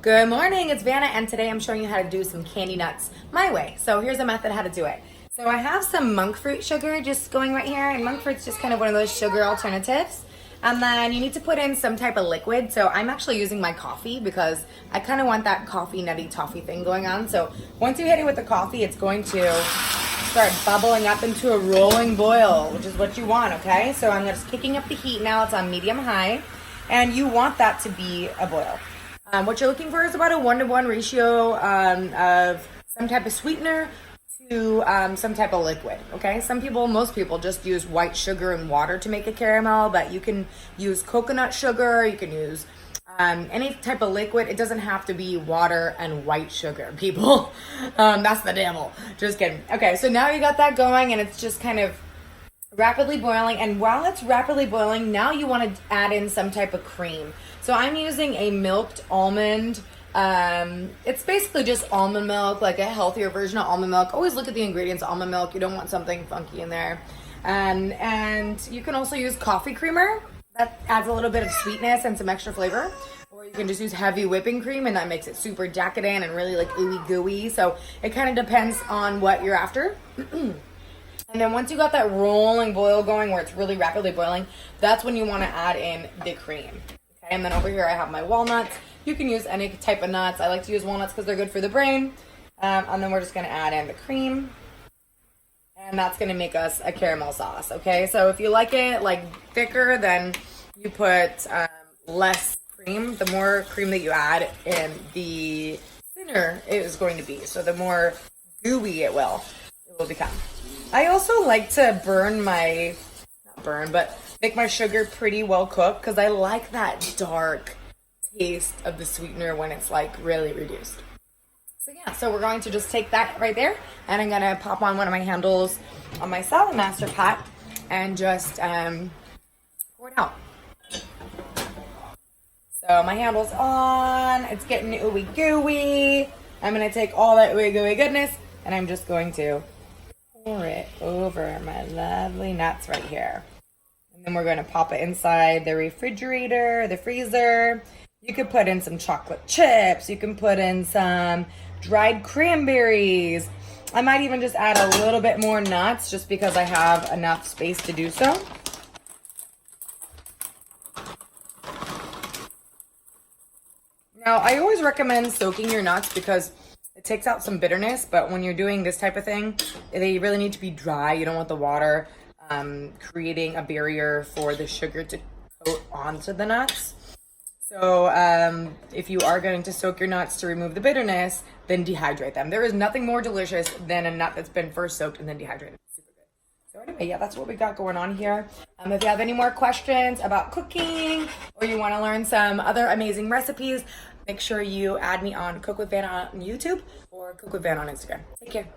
Good morning, it's Vanna, and today I'm showing you how to do some candy nuts my way. So here's a method how to do it. So I have some monk fruit sugar just going right here, and monk fruit's just kind of one of those sugar alternatives. And then you need to put in some type of liquid. So I'm actually using my coffee because I kind of want that coffee nutty toffee thing going on. So once you hit it with the coffee, it's going to start bubbling up into a rolling boil, which is what you want, okay? So I'm just kicking up the heat now. It's on medium high, and you want that to be a boil. What you're looking for is about a 1-to-1 ratio of some type of sweetener to some type of liquid, okay? Most people just use white sugar and water to make a caramel, but you can use coconut sugar, you can use any type of liquid. It doesn't have to be water and white sugar, people. That's the devil. Just kidding. Okay, so now you got that going, and it's just kind of rapidly boiling, and while it's rapidly boiling, now you want to add in some type of cream. So I'm using a milked almond. It's basically just almond milk, like a healthier version of almond milk. Always look at the ingredients of almond milk. You don't want something funky in there. And you can also use coffee creamer. That adds a little bit of sweetness and some extra flavor. Or you can just use heavy whipping cream, and that makes it super decadent and really like ooey gooey. So it kind of depends on what you're after. And then once you got that rolling boil going where it's really rapidly boiling, that's when you want to add in the cream. Okay, and then over here I have my walnuts. You can use any type of nuts. I like to use walnuts because they're good for the brain. And then we're just going to add in the cream. And that's going to make us a caramel sauce, okay? So if you like it like thicker, then you put less cream. The more cream that you add in, the thinner it is going to be. So the more gooey it will become. I also like to make my sugar pretty well cooked because I like that dark taste of the sweetener when it's like really reduced. So yeah, so we're going to just take that right there, and I'm gonna pop on one of my handles on my Salad Master pot and just pour it out. So my handle's on, it's getting ooey gooey. I'm gonna take all that ooey gooey goodness, and I'm just going to pour it over my lovely nuts right here. And then we're going to pop it inside the refrigerator, the freezer. You could put in some chocolate chips. You can put in some dried cranberries. I might even just add a little bit more nuts just because I have enough space to do so. Now, I always recommend soaking your nuts because it takes out some bitterness, but when you're doing this type of thing, they really need to be dry. You don't want the water creating a barrier for the sugar to coat onto the nuts. So if you are going to soak your nuts to remove the bitterness, then dehydrate them. There is nothing more delicious than a nut that's been first soaked and then dehydrated. Super good. So anyway, yeah, that's what we got going on here. If you have any more questions about cooking, or you want to learn some other amazing recipes, make sure you add me on Cook with Vanna on YouTube or Cook with Vanna on Instagram. Take care.